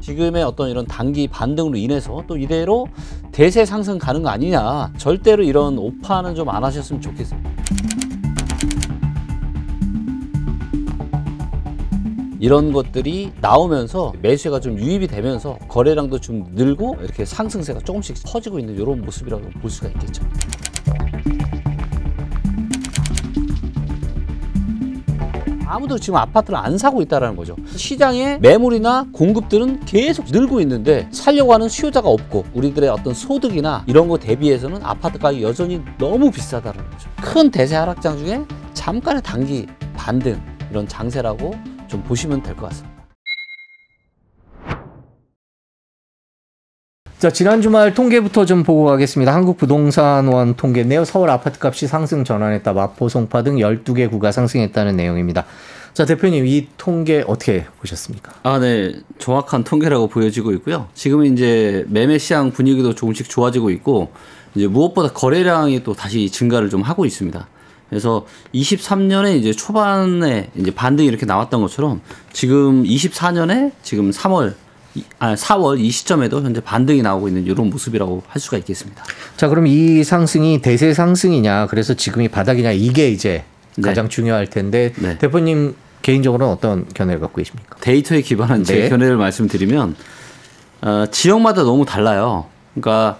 지금의 어떤 이런 단기 반등으로 인해서 또 이대로 대세 상승 가는 거 아니냐. 절대로 이런 오파는 좀 안 하셨으면 좋겠어요. 이런 것들이 나오면서 매수세가 좀 유입이 되면서 거래량도 좀 늘고 이렇게 상승세가 조금씩 커지고 있는 이런 모습이라고 볼 수가 있겠죠. 아무도 지금 아파트를 안 사고 있다는 거죠. 시장에 매물이나 공급들은 계속 늘고 있는데 살려고 하는 수요자가 없고 우리들의 어떤 소득이나 이런 거 대비해서는 아파트 가격이 여전히 너무 비싸다는 거죠. 큰 대세 하락장 중에 잠깐의 단기 반등 이런 장세라고 좀 보시면 될 것 같습니다. 자, 지난 주말 통계부터 좀 보고 가겠습니다. 한국부동산원 통계인데요. 서울 아파트값이 상승 전환했다. 마포, 송파 등 12개 구가 상승했다는 내용입니다. 자, 대표님, 이 통계 어떻게 보셨습니까? 네. 정확한 통계라고 보여지고 있고요. 지금은 이제 매매 시장 분위기도 조금씩 좋아지고 있고 이제 무엇보다 거래량이 또 다시 증가를 좀 하고 있습니다. 그래서 23년에 이제 초반에 이제 반등이 이렇게 나왔던 것처럼 지금 24년에 지금 4월 이 시점에도 현재 반등이 나오고 있는 이런 모습이라고 할 수가 있겠습니다. 자, 그럼 이 상승이 대세 상승이냐, 그래서 지금이 바닥이냐, 이게 이제 가장 중요할 텐데 대표님 개인적으로는 어떤 견해를 갖고 계십니까? 데이터에 기반한 제 견해를 말씀드리면 지역마다 너무 달라요. 그러니까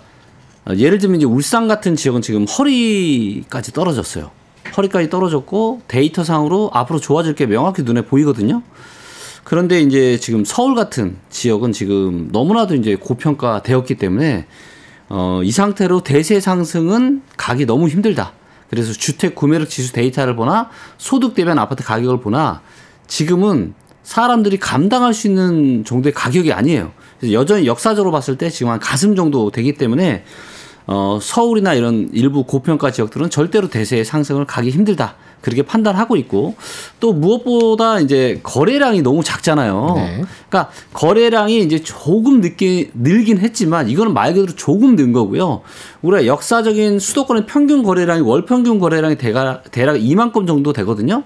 예를 들면 이제 울산 같은 지역은 지금 허리까지 떨어졌어요. 허리까지 떨어졌고 데이터상으로 앞으로 좋아질 게 명확히 눈에 보이거든요. 그런데 이제 지금 서울 같은 지역은 지금 너무나도 이제 고평가되었기 때문에 이 상태로 대세 상승은 가기 너무 힘들다. 그래서 주택 구매력 지수 데이터를 보나 소득 대비한 아파트 가격을 보나 지금은 사람들이 감당할 수 있는 정도의 가격이 아니에요. 그래서 여전히 역사적으로 봤을 때 지금 한 가슴 정도 되기 때문에 서울이나 이런 일부 고평가 지역들은 절대로 대세의 상승을 가기 힘들다. 그렇게 판단하고 있고 또 무엇보다 이제 거래량이 너무 작잖아요. 그러니까 거래량이 이제 조금 늘긴 했지만 이거는 말 그대로 조금 는 거고요. 우리가 역사적인 수도권의 평균 거래량이 월 평균 거래량이 대략 2만 건 정도 되거든요.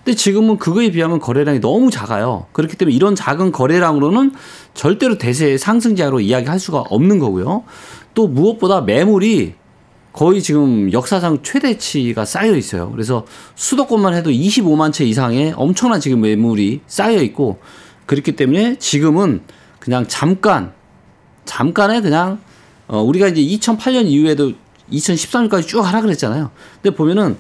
근데 지금은 그거에 비하면 거래량이 너무 작아요. 그렇기 때문에 이런 작은 거래량으로는 절대로 대세의 상승자로 이야기할 수가 없는 거고요. 또 무엇보다 매물이 거의 지금 역사상 최대치가 쌓여 있어요. 그래서 수도권만 해도 25만 채 이상의 엄청난 지금 매물이 쌓여 있고 그렇기 때문에 지금은 그냥 잠깐의 그냥 우리가 이제 2008년 이후에도 2013년까지 쭉 하락을 했잖아요. 근데 보면은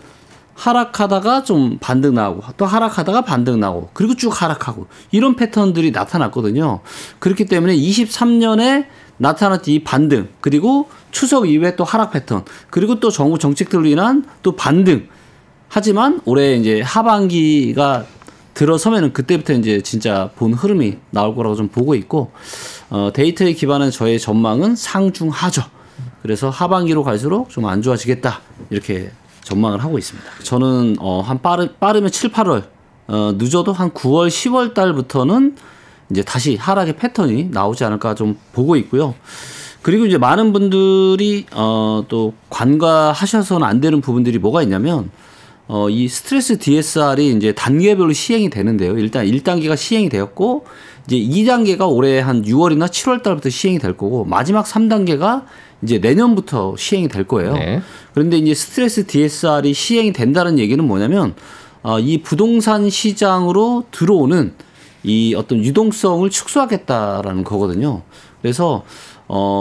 하락하다가 좀 반등 나오고 또 하락하다가 반등 나오고 그리고 쭉 하락하고 이런 패턴들이 나타났거든요. 그렇기 때문에 23년에 나타났던 이 반등 그리고 추석 이후에 또 하락 패턴 그리고 또 정부 정책들로 인한 또 반등 하지만 올해 이제 하반기가 들어서면은 그때부터 이제 진짜 본 흐름이 나올 거라고 좀 보고 있고 데이터에 기반한 저의 전망은 상중하죠. 그래서 하반기로 갈수록 좀 안 좋아지겠다 이렇게 전망을 하고 있습니다. 저는 한 빠르면 7, 8월 늦어도 한 9월, 10월 달부터는 이제 다시 하락의 패턴이 나오지 않을까 좀 보고 있고요. 그리고 이제 많은 분들이 또 관가하셔서는 안 되는 부분들이 뭐가 있냐면 이 스트레스 DSR이 이제 단계별로 시행이 되는데요. 일단 1단계가 시행이 되었고 이제 2단계가 올해 한 6월이나 7월 달부터 시행이 될 거고 마지막 3단계가 이제 내년부터 시행이 될 거예요. 그런데 이제 스트레스 DSR이 시행이 된다는 얘기는 뭐냐면 이 부동산 시장으로 들어오는 이 어떤 유동성을 축소하겠다라는 거거든요. 그래서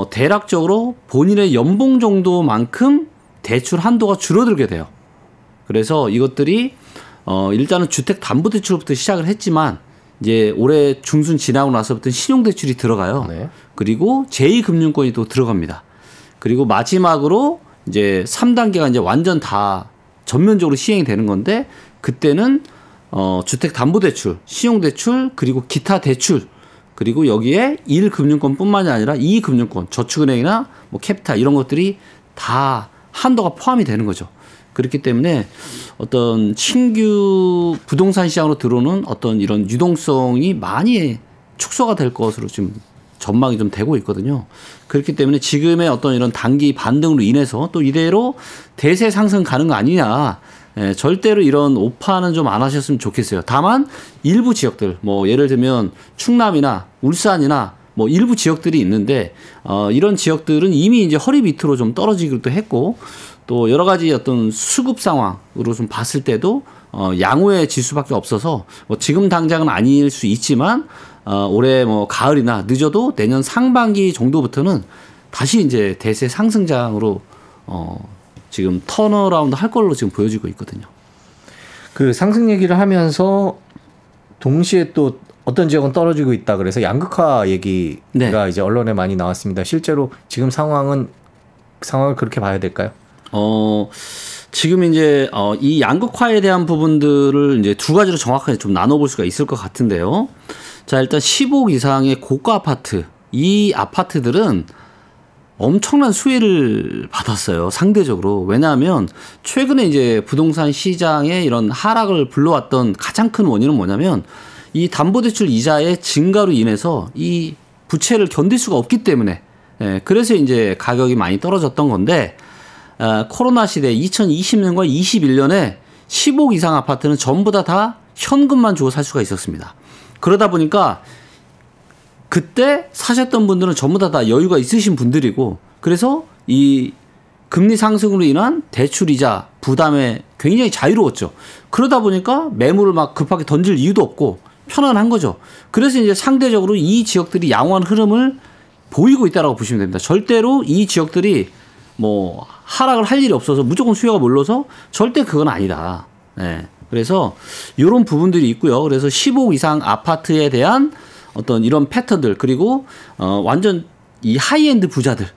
대략적으로 본인의 연봉 정도만큼 대출 한도가 줄어들게 돼요. 그래서 이것들이 일단은 주택담보대출부터 시작을 했지만 이제 올해 중순 지나고 나서부터는 신용대출이 들어가요. 그리고 제2금융권이 또 들어갑니다. 그리고 마지막으로 이제 3단계가 이제 완전 다 전면적으로 시행이 되는 건데 그때는 주택담보대출, 신용대출, 그리고 기타 대출, 그리고 여기에 1금융권뿐만이 아니라 2금융권, 저축은행이나 뭐 캐피탈 이런 것들이 다 한도가 포함이 되는 거죠. 그렇기 때문에 어떤 신규 부동산 시장으로 들어오는 어떤 이런 유동성이 많이 축소가 될 것으로 지금 전망이 좀 되고 있거든요. 그렇기 때문에 지금의 어떤 이런 단기 반등으로 인해서 또 이대로 대세 상승 가는 거 아니냐. 절대로 이런 오파는 좀 안 하셨으면 좋겠어요. 다만 일부 지역들 뭐 예를 들면 충남이나 울산이나 뭐 일부 지역들이 있는데 이런 지역들은 이미 이제 허리 밑으로 좀 떨어지기도 했고 또 여러 가지 어떤 수급 상황으로 좀 봤을 때도 양호해질 수밖에 없어서 뭐 지금 당장은 아닐 수 있지만 올해 뭐 가을이나 늦어도 내년 상반기 정도부터는 다시 이제 대세 상승장으로 지금 턴어라운드 할 걸로 지금 보여지고 있거든요. 그 상승 얘기를 하면서 동시에 또 어떤 지역은 떨어지고 있다 그래서 양극화 얘기가 네. 이제 언론에 많이 나왔습니다. 실제로 지금 상황을 그렇게 봐야 될까요? 지금 이제 이 양극화에 대한 부분들을 이제 두 가지로 정확하게 좀 나눠볼 수가 있을 것 같은데요. 자, 일단 10억 이상의 고가 아파트, 이 아파트들은 엄청난 수혜를 받았어요. 상대적으로. 왜냐하면 최근에 이제 부동산 시장의 이런 하락을 불러왔던 가장 큰 원인은 뭐냐면 이 담보대출 이자의 증가로 인해서 이 부채를 견딜 수가 없기 때문에 그래서 이제 가격이 많이 떨어졌던 건데 코로나 시대 2020년과 21년에 10억 이상 아파트는 전부 다 현금만 주고 살 수가 있었습니다. 그러다 보니까 그때 사셨던 분들은 전부 다 여유가 있으신 분들이고 그래서 이 금리 상승으로 인한 대출이자 부담에 굉장히 자유로웠죠. 그러다 보니까 매물을 막 급하게 던질 이유도 없고 편안한 거죠. 그래서 이제 상대적으로 이 지역들이 양호한 흐름을 보이고 있다라고 보시면 됩니다. 절대로 이 지역들이 뭐 하락을 할 일이 없어서 무조건 수요가 몰려서 절대 그건 아니다. 네. 그래서 이런 부분들이 있고요. 그래서 15억 이상 아파트에 대한 어떤 이런 패턴들 그리고 완전 이 하이엔드 부자들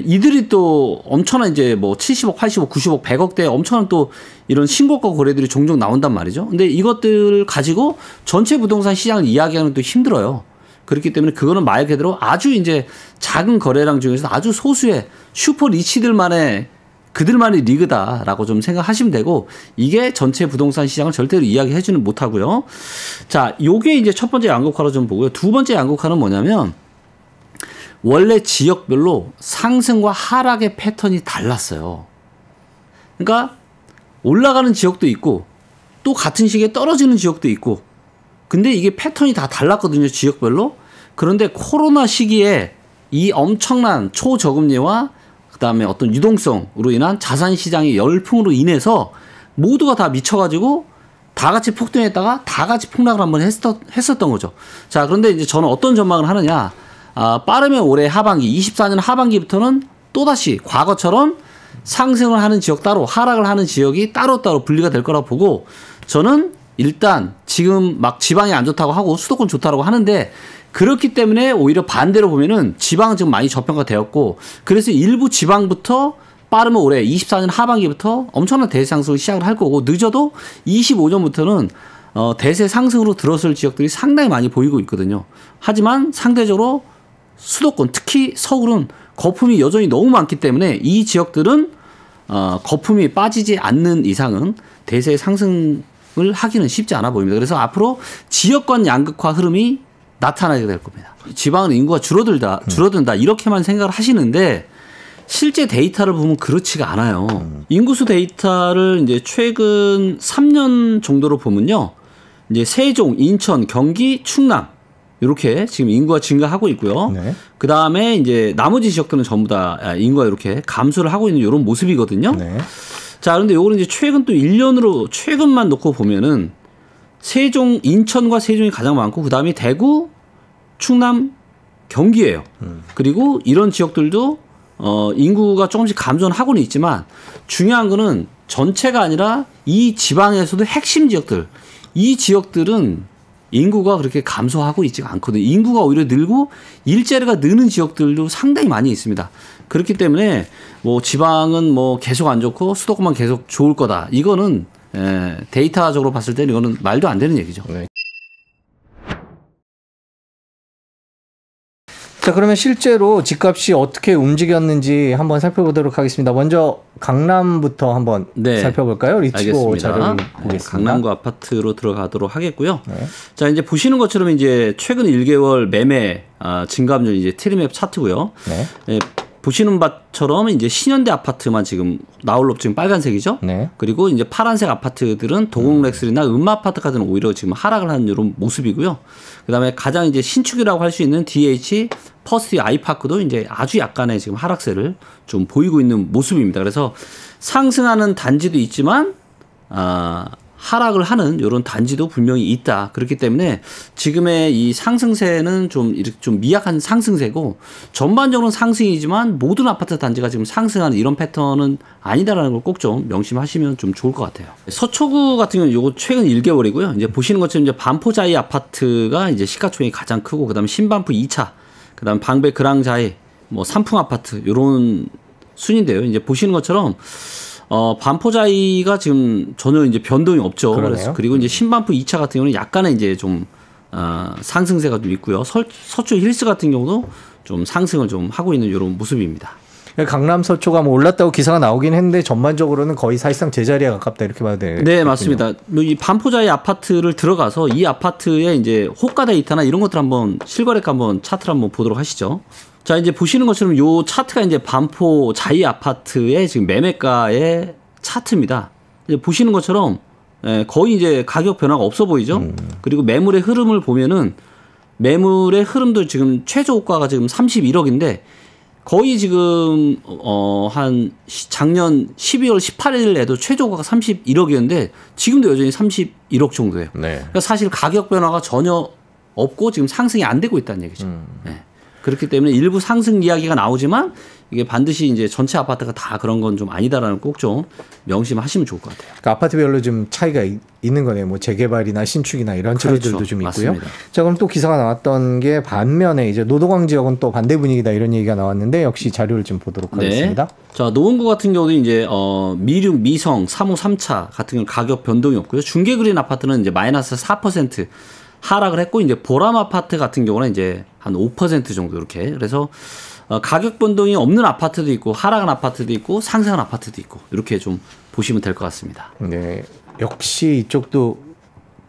이들이 또 엄청난 이제 뭐 70억, 80억, 90억, 100억대 엄청난 또 이런 신고가 거래들이 종종 나온단 말이죠. 근데 이것들을 가지고 전체 부동산 시장을 이야기하는 또 힘들어요. 그렇기 때문에 그거는 말 그대로 아주 이제 작은 거래량 중에서 아주 소수의 슈퍼 리치들만의 그들만의 리그다라고 좀 생각하시면 되고 이게 전체 부동산 시장을 절대로 이야기해주는 못하고요. 자, 요게 이제 첫 번째 양극화로 좀 보고요. 두 번째 양극화는 뭐냐면 원래 지역별로 상승과 하락의 패턴이 달랐어요. 그러니까 올라가는 지역도 있고 또 같은 시기에 떨어지는 지역도 있고 근데 이게 패턴이 다 달랐거든요. 지역별로. 그런데 코로나 시기에 이 엄청난 초저금리와 그다음에 어떤 유동성으로 인한 자산시장의 열풍으로 인해서 모두가 다 미쳐가지고 다 같이 폭등했다가 다 같이 폭락을 한번 했었던 거죠. 자, 그런데 이제 저는 어떤 전망을 하느냐. 빠르면 올해 하반기, 24년 하반기부터는 또다시 과거처럼 상승을 하는 지역 따로 하락을 하는 지역이 따로따로 분리가 될 거라고 보고 저는 일단 지금 막 지방이 안 좋다고 하고 수도권 좋다고 하는데 그렇기 때문에 오히려 반대로 보면은 지방은 지금 많이 저평가되었고 그래서 일부 지방부터 빠르면 올해 24년 하반기부터 엄청난 대세 상승을 시작을 할 거고 늦어도 25년부터는 대세 상승으로 들어설 지역들이 상당히 많이 보이고 있거든요. 하지만 상대적으로 수도권 특히 서울은 거품이 여전히 너무 많기 때문에 이 지역들은 거품이 빠지지 않는 이상은 대세 상승을 하기는 쉽지 않아 보입니다. 그래서 앞으로 지역 간 양극화 흐름이 나타나게 될 겁니다. 지방은 인구가 줄어든다 이렇게만 생각을 하시는데 실제 데이터를 보면 그렇지가 않아요. 인구수 데이터를 이제 최근 3년 정도로 보면요. 이제 세종, 인천, 경기, 충남 이렇게 지금 인구가 증가하고 있고요. 네. 그 다음에 이제 나머지 지역들은 전부 다 인구가 이렇게 감소를 하고 있는 이런 모습이거든요. 네. 자, 그런데 요거는 이제 최근 또 1년으로 최근만 놓고 보면은 세종, 인천과 세종이 가장 많고 그 다음에 대구, 충남, 경기예요. 그리고 이런 지역들도 인구가 조금씩 감소는 하고는 있지만 중요한 거는 전체가 아니라 이 지방에서도 핵심 지역들, 이 지역들은 인구가 그렇게 감소하고 있지가 않거든요. 인구가 오히려 늘고 일자리가 느는 지역들도 상당히 많이 있습니다. 그렇기 때문에 뭐 지방은 뭐 계속 안 좋고 수도권만 계속 좋을 거다. 이거는 데이터적으로 봤을 때는 이거는 말도 안 되는 얘기죠. 네. 자, 그러면 실제로 집값이 어떻게 움직였는지 한번 살펴보도록 하겠습니다. 먼저 강남부터 한번 살펴볼까요? 리치고 자료를 보겠습니다. 강남구 아파트로 들어가도록 하겠고요. 네. 자, 이제 보시는 것처럼 이제 최근 1개월 매매 증감률 이제 트리맵 차트고요. 네. 보시는 바처럼 이제 신현대 아파트만 지금 나홀로 지금 빨간색이죠. 네. 그리고 이제 파란색 아파트들은 도곡렉슬이나 음마 아파트까지는 오히려 지금 하락을 하는 이런 모습이고요. 그다음에 가장 이제 신축이라고 할 수 있는 DH 퍼스트 아이파크도 이제 아주 약간의 지금 하락세를 좀 보이고 있는 모습입니다. 그래서 상승하는 단지도 있지만 하락을 하는 이런 단지도 분명히 있다. 그렇기 때문에 지금의 이 상승세는 좀 이렇게 좀 미약한 상승세고 전반적으로는 상승이지만 모든 아파트 단지가 지금 상승하는 이런 패턴은 아니다라는 걸 꼭 좀 명심하시면 좀 좋을 것 같아요. 서초구 같은 경우는 요거 최근 1개월이고요. 이제 보시는 것처럼 이제 반포자이 아파트가 이제 시가총액이 가장 크고 그다음에 신반포 2차, 그다음 방배 그랑자이, 뭐 삼풍 아파트 요런 순인데요. 이제 보시는 것처럼 반포자이가 지금 전혀 이제 변동이 없죠. 그래서 그리고 이제 신반포 2차 같은 경우는 약간의 이제 좀 상승세가 좀 있고요. 서초 힐스 같은 경우도 좀 상승을 좀 하고 있는 이런 모습입니다. 강남 서초가 뭐 올랐다고 기사가 나오긴 했는데 전반적으로는 거의 사실상 제자리에 가깝다 이렇게 봐도 되겠군요. 네, 맞습니다. 이 반포자이 아파트를 들어가서 이 아파트의 이제 호가 데이터나 이런 것들 한번 실거래가 한번 차트를 한번 보도록 하시죠. 자, 이제 보시는 것처럼 요 차트가 이제 반포 자이 아파트의 지금 매매가의 차트입니다. 이제 보시는 것처럼 거의 이제 가격 변화가 없어 보이죠? 그리고 매물의 흐름을 보면은 매물의 흐름도 지금 최저 호가가 지금 31억인데 거의 지금 한 작년 12월 18일에도 최저 호가가 31억이었는데 지금도 여전히 31억 정도예요. 네. 그러니까 사실 가격 변화가 전혀 없고 지금 상승이 안 되고 있다는 얘기죠. 네. 그렇기 때문에 일부 상승 이야기가 나오지만 이게 반드시 이제 전체 아파트가 다 그런 건 좀 아니다라는 꼭 좀 명심하시면 좋을 것 같아요. 그러니까 아파트별로 좀 차이가 있는 거네요. 뭐 재개발이나 신축이나 이런 차이들도 그렇죠. 좀 있고요. 맞습니다. 자, 그럼 또 기사가 나왔던 게 반면에 이제 노도광 지역은 또 반대 분위기다 이런 얘기가 나왔는데 역시 자료를 좀 보도록 하겠습니다. 네. 자, 노원구 같은 경우도 이제 미륙, 미성, 3호, 3차 같은 경우 가격 변동이 없고요. 중개그린 아파트는 이제 마이너스 4% 하락을 했고 이제 보람 아파트 같은 경우는 이제 한 5% 정도 이렇게. 그래서 가격 변동이 없는 아파트도 있고 하락한 아파트도 있고 상승한 아파트도 있고 이렇게 좀 보시면 될 것 같습니다. 네, 역시 이쪽도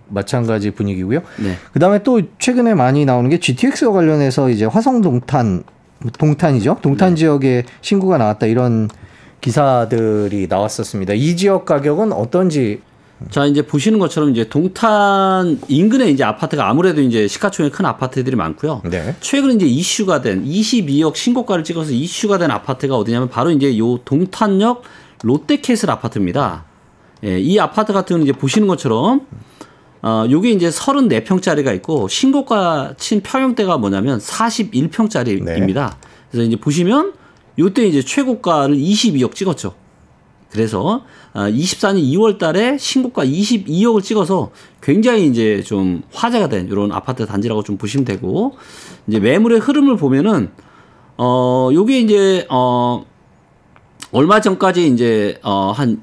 마찬가지 분위기고요. 네. 그다음에 또 최근에 많이 나오는 게 GTX와 관련해서 이제 화성 동탄이죠. 동탄 네. 지역에 신고가 나왔다 이런 기사들이 나왔었습니다. 이 지역 가격은 어떤지. 자, 이제 보시는 것처럼 이제 동탄 인근에 이제 아파트가 아무래도 이제 시가총액 큰 아파트들이 많고요. 네. 최근 이제 이슈가 된 22억 신고가를 찍어서 이슈가 된 아파트가 어디냐면 바로 이제 요 동탄역 롯데캐슬 아파트입니다. 예, 이 아파트 같은 경우는 이제 보시는 것처럼 요게 이제 34평짜리가 있고 신고가 친 평형대가 뭐냐면 41평짜리입니다. 네. 그래서 이제 보시면 요때 이제 최고가를 22억 찍었죠. 그래서 24년 2월 달에 신고가 22억을 찍어서 굉장히 이제 좀 화제가 된 이런 아파트 단지라고 좀 보시면 되고 이제 매물의 흐름을 보면은 요게 이제 얼마 전까지 이제 한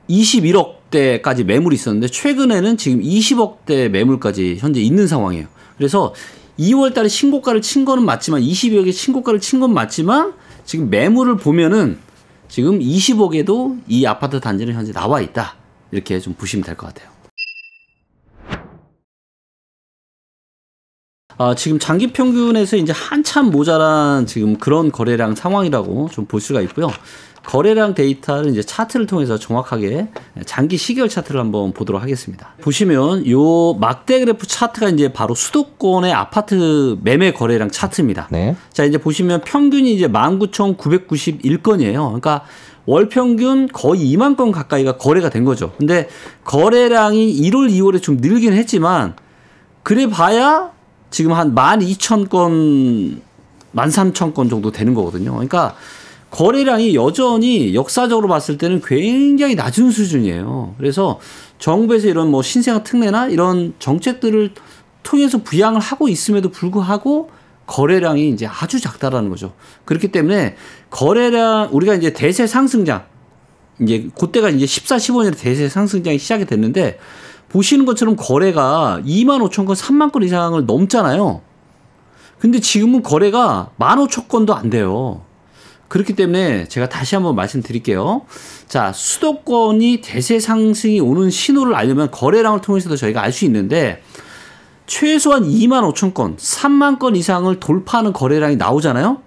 21억대까지 매물이 있었는데 최근에는 지금 20억대 매물까지 현재 있는 상황이에요. 그래서 2월 달에 신고가를 친 거는 맞지만 22억에 신고가를 친 건 맞지만 지금 매물을 보면은 지금 20억에도 이 아파트 단지는 현재 나와 있다. 이렇게 좀 보시면 될 것 같아요. 지금 장기 평균에서 이제 한참 모자란 지금 그런 거래량 상황이라고 좀 볼 수가 있고요. 거래량 데이터를 이제 차트를 통해서 정확하게 장기 시계열 차트를 한번 보도록 하겠습니다. 보시면 요 막대 그래프 차트가 이제 바로 수도권의 아파트 매매 거래량 차트입니다. 네. 자, 이제 보시면 평균이 이제 19,991건이에요. 그러니까 월 평균 거의 2만 건 가까이가 거래가 된 거죠. 근데 거래량이 1월, 2월에 좀 늘긴 했지만 그래 봐야 지금 한 12,000건, 13,000건 정도 되는 거거든요. 그러니까 거래량이 여전히 역사적으로 봤을 때는 굉장히 낮은 수준이에요. 그래서 정부에서 이런 뭐 신생아 특례나 이런 정책들을 통해서 부양을 하고 있음에도 불구하고 거래량이 이제 아주 작다라는 거죠. 그렇기 때문에 거래량, 우리가 이제 대세 상승장, 이제 그때가 이제 14, 15년에 대세 상승장이 시작이 됐는데 보시는 것처럼 거래가 2만 5천 건, 3만 건 이상을 넘잖아요. 근데 지금은 거래가 15,000건도 안 돼요. 그렇기 때문에 제가 다시 한번 말씀드릴게요. 자, 수도권이 대세 상승이 오는 신호를 알려면 거래량을 통해서도 저희가 알 수 있는데 최소한 2만 5천 건, 3만 건 이상을 돌파하는 거래량이 나오잖아요.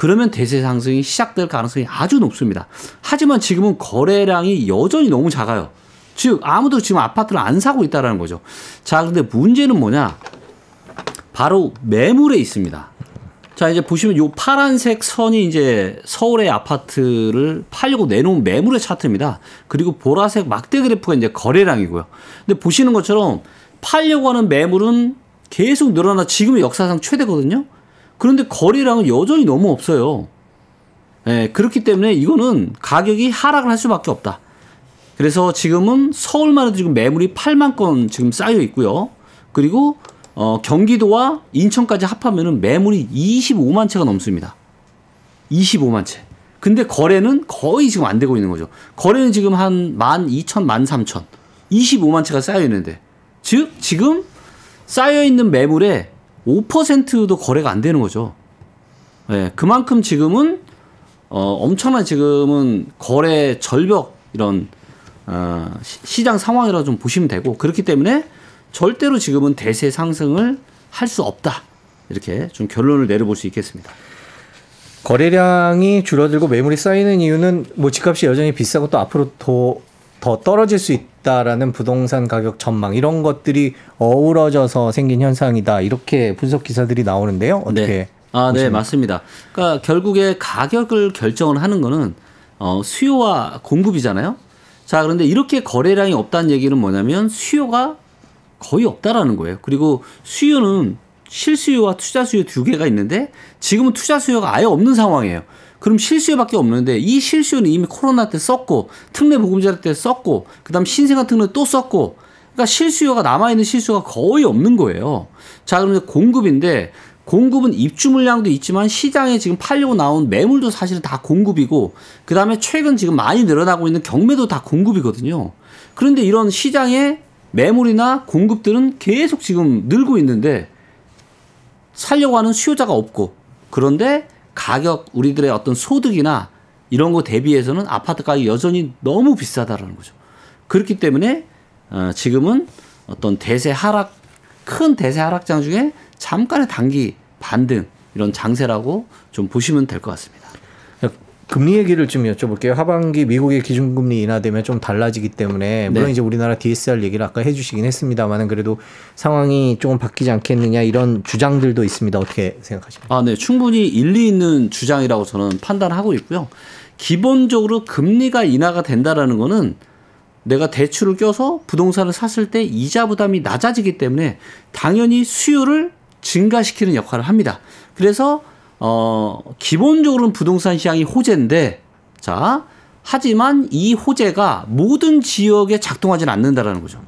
그러면 대세 상승이 시작될 가능성이 아주 높습니다. 하지만 지금은 거래량이 여전히 너무 작아요. 즉 아무도 지금 아파트를 안 사고 있다는 거죠. 자, 그런데 문제는 뭐냐? 바로 매물에 있습니다. 자, 이제 보시면 요 파란색 선이 이제 서울의 아파트를 팔려고 내놓은 매물의 차트입니다. 그리고 보라색 막대 그래프가 이제 거래량이고요. 근데 보시는 것처럼 팔려고 하는 매물은 계속 늘어나 지금의 역사상 최대거든요. 그런데 거래량은 여전히 너무 없어요. 예, 그렇기 때문에 이거는 가격이 하락을 할 수밖에 없다. 그래서 지금은 서울만 해도 지금 매물이 8만 건 지금 쌓여 있고요. 그리고 경기도와 인천까지 합하면은 매물이 25만 채가 넘습니다. 25만 채. 근데 거래는 거의 지금 안 되고 있는 거죠. 거래는 지금 한 12,000, 13,000, 25만 채가 쌓여 있는데, 즉 지금 쌓여 있는 매물의 5%도 거래가 안 되는 거죠. 네, 그만큼 지금은 엄청난 지금은 거래 절벽 이런 시장 상황이라고 좀 보시면 되고, 그렇기 때문에 절대로 지금은 대세 상승을 할 수 없다. 이렇게 좀 결론을 내려볼 수 있겠습니다. 거래량이 줄어들고 매물이 쌓이는 이유는 뭐 집값이 여전히 비싸고 또 앞으로 더 떨어질 수 있다라는 부동산 가격 전망 이런 것들이 어우러져서 생긴 현상이다. 이렇게 분석 기사들이 나오는데요. 어떻게? 네. 네, 맞습니다. 그러니까 결국에 가격을 결정을 하는 거는 수요와 공급이잖아요. 자, 그런데 이렇게 거래량이 없다는 얘기는 뭐냐면 수요가 거의 없다라는 거예요. 그리고 수요는 실수요와 투자 수요 두 개가 있는데 지금은 투자 수요가 아예 없는 상황이에요. 그럼 실수요밖에 없는데 이 실수요는 이미 코로나 때 썼고 특례 보금자리 때 썼고 그다음 신생아 특례 또 썼고, 그러니까 실수요가 남아있는 실수요가 거의 없는 거예요. 자, 그러면 공급인데 공급은 입주 물량도 있지만 시장에 지금 팔려고 나온 매물도 사실은 다 공급이고 그다음에 최근 지금 많이 늘어나고 있는 경매도 다 공급이거든요. 그런데 이런 시장의 매물이나 공급들은 계속 지금 늘고 있는데 살려고 하는 수요자가 없고, 그런데 가격 우리들의 어떤 소득이나 이런 거 대비해서는 아파트 가격이 여전히 너무 비싸다라는 거죠. 그렇기 때문에 지금은 어떤 대세 하락, 큰 대세 하락장 중에 잠깐의 단기 반등 이런 장세라고 좀 보시면 될 것 같습니다. 금리 얘기를 좀 여쭤볼게요. 하반기 미국의 기준금리 인하되면 좀 달라지기 때문에 물론 이제 우리나라 DSR 얘기를 아까 해주시긴 했습니다만은 그래도 상황이 조금 바뀌지 않겠느냐 이런 주장들도 있습니다. 어떻게 생각하십니까? 네, 충분히 일리 있는 주장이라고 저는 판단하고 있고요. 기본적으로 금리가 인하가 된다라는 거는 내가 대출을 껴서 부동산을 샀을 때 이자 부담이 낮아지기 때문에 당연히 수요를 증가시키는 역할을 합니다. 그래서 기본적으로는 부동산 시장이 호재인데, 자, 하지만 이 호재가 모든 지역에 작동하지는 않는다라는 거죠.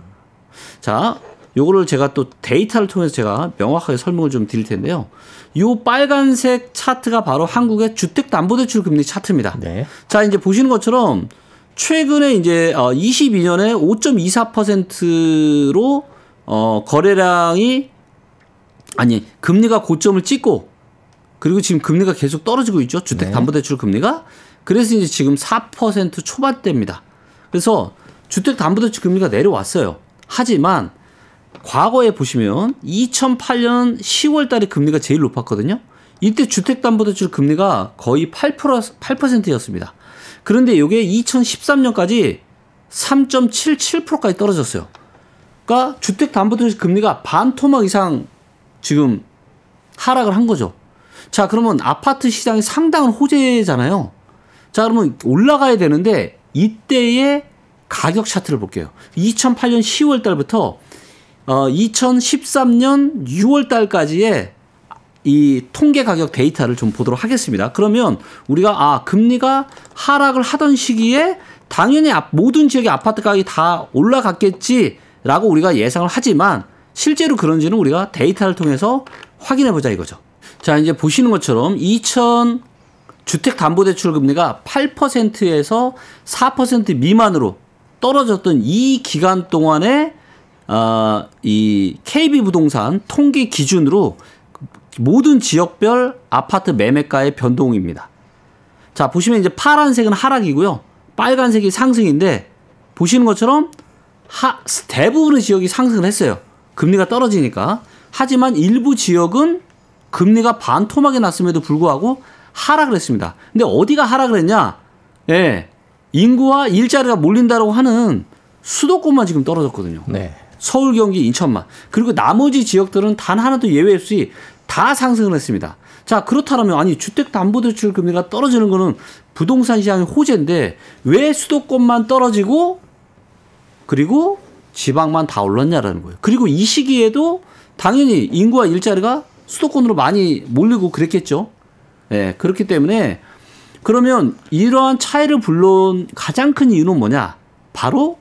자, 요거를 제가 또 데이터를 통해서 제가 명확하게 설명을 좀 드릴 텐데요. 요 빨간색 차트가 바로 한국의 주택담보대출 금리 차트입니다. 네. 자, 이제 보시는 것처럼 최근에 이제 22년에 5.24%로 거래량이 금리가 고점을 찍고 그리고 지금 금리가 계속 떨어지고 있죠. 주택담보대출 금리가. 그래서 이제 지금 4% 초반대입니다. 그래서 주택담보대출 금리가 내려왔어요. 하지만 과거에 보시면 2008년 10월 달에 금리가 제일 높았거든요. 이때 주택담보대출 금리가 거의 8%였습니다. 그런데 이게 2013년까지 3.77%까지 떨어졌어요. 그러니까 주택담보대출 금리가 반토막 이상 지금 하락을 한 거죠. 자, 그러면 아파트 시장이 상당한 호재잖아요. 자, 그러면 올라가야 되는데 이때의 가격 차트를 볼게요. 2008년 10월 달부터 2013년 6월 달까지의 이 통계 가격 데이터를 좀 보도록 하겠습니다. 그러면 우리가 금리가 하락을 하던 시기에 당연히 모든 지역의 아파트 가격이 다 올라갔겠지라고 우리가 예상을 하지만 실제로 그런지는 우리가 데이터를 통해서 확인해 보자 이거죠. 자, 이제 보시는 것처럼 주택담보대출 금리가 8%에서 4% 미만으로 떨어졌던 이 기간 동안에 이 KB부동산 통계 기준으로 모든 지역별 아파트 매매가의 변동입니다. 자, 보시면 이제 파란색은 하락이고요. 빨간색이 상승인데 보시는 것처럼 대부분의 지역이 상승을 했어요. 금리가 떨어지니까. 하지만 일부 지역은 금리가 반토막이 났음에도 불구하고 하락을 했습니다. 근데 어디가 하락을 했냐? 예. 인구와 일자리가 몰린다라고 하는 수도권만 지금 떨어졌거든요. 네. 서울, 경기, 인천만. 그리고 나머지 지역들은 단 하나도 예외 없이 다 상승을 했습니다. 자, 그렇다면 아니 주택담보대출 금리가 떨어지는 거는 부동산 시장의 호재인데 왜 수도권만 떨어지고 그리고 지방만 다 올랐냐라는 거예요. 그리고 이 시기에도 당연히 인구와 일자리가 수도권으로 많이 몰리고 그랬겠죠. 예, 그렇기 때문에 그러면 이러한 차이를 불러온 가장 큰 이유는 뭐냐? 바로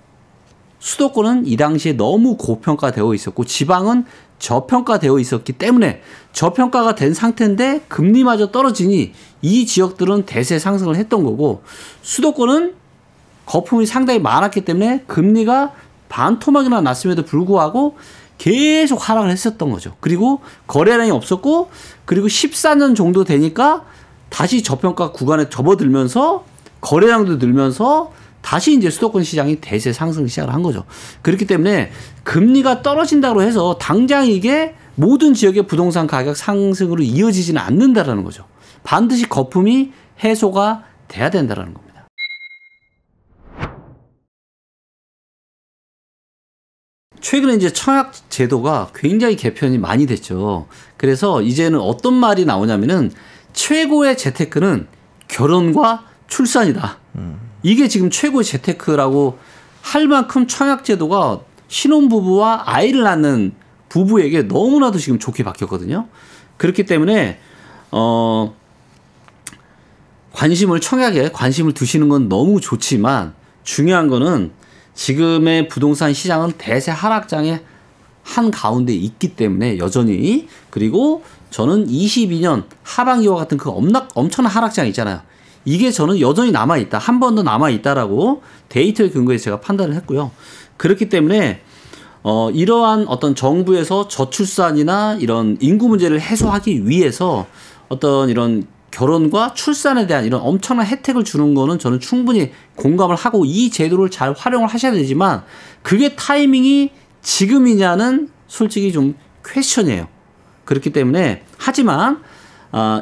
수도권은 이 당시에 너무 고평가되어 있었고 지방은 저평가되어 있었기 때문에 저평가가 된 상태인데 금리마저 떨어지니 이 지역들은 대세 상승을 했던 거고 수도권은 거품이 상당히 많았기 때문에 금리가 반토막이나 났음에도 불구하고 계속 하락을 했었던 거죠. 그리고 거래량이 없었고 그리고 14년 정도 되니까 다시 저평가 구간에 접어들면서 거래량도 늘면서 다시 이제 수도권 시장이 대세 상승 시작을 한 거죠. 그렇기 때문에 금리가 떨어진다고 해서 당장 이게 모든 지역의 부동산 가격 상승으로 이어지지는 않는다라는 거죠. 반드시 거품이 해소가 돼야 된다라는 겁니다. 최근에 이제 청약 제도가 굉장히 개편이 많이 됐죠. 그래서 이제는 어떤 말이 나오냐면은 최고의 재테크는 결혼과 출산이다. 이게 지금 최고의 재테크라고 할 만큼 청약 제도가 신혼부부와 아이를 낳는 부부에게 너무나도 지금 좋게 바뀌었거든요. 그렇기 때문에 청약에 관심을 두시는 건 너무 좋지만 중요한 거는 지금의 부동산 시장은 대세 하락장에 한 가운데 있기 때문에 여전히 그리고 저는 22년 하반기와 같은 그 엄청난 하락장 있잖아요. 이게 저는 여전히 남아있다. 한 번 더 남아있다라고 데이터에 근거해서 제가 판단을 했고요. 그렇기 때문에 이러한 어떤 정부에서 저출산이나 이런 인구 문제를 해소하기 위해서 어떤 이런 결혼과 출산에 대한 이런 엄청난 혜택을 주는 거는 저는 충분히 공감을 하고 이 제도를 잘 활용을 하셔야 되지만 그게 타이밍이 지금이냐는 솔직히 좀 퀘스천이에요. 그렇기 때문에 하지만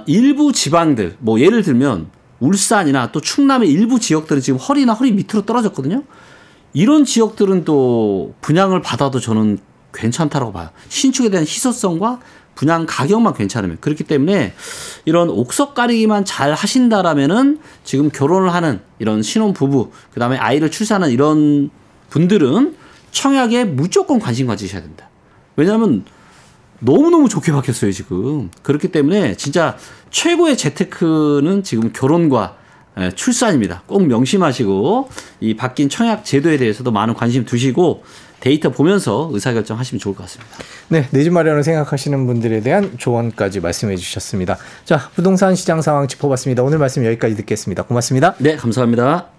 일부 지방들 뭐 예를 들면 울산이나 또 충남의 일부 지역들은 지금 허리 밑으로 떨어졌거든요. 이런 지역들은 또 분양을 받아도 저는 괜찮다라고 봐요. 신축에 대한 희소성과 분양 가격만 괜찮으면. 그렇기 때문에 이런 옥석 가리기만 잘 하신다라면은 지금 결혼을 하는 이런 신혼부부, 그 다음에 아이를 출산하는 이런 분들은 청약에 무조건 관심 가지셔야 됩니다. 왜냐하면 너무너무 좋게 바뀌었어요, 지금. 그렇기 때문에 진짜 최고의 재테크는 지금 결혼과 출산입니다. 꼭 명심하시고 이 바뀐 청약 제도에 대해서도 많은 관심 두시고 데이터 보면서 의사결정 하시면 좋을 것 같습니다. 네, 내 집 마련을 생각하시는 분들에 대한 조언까지 말씀해 주셨습니다. 자, 부동산 시장 상황 짚어봤습니다. 오늘 말씀 여기까지 듣겠습니다. 고맙습니다. 네, 감사합니다.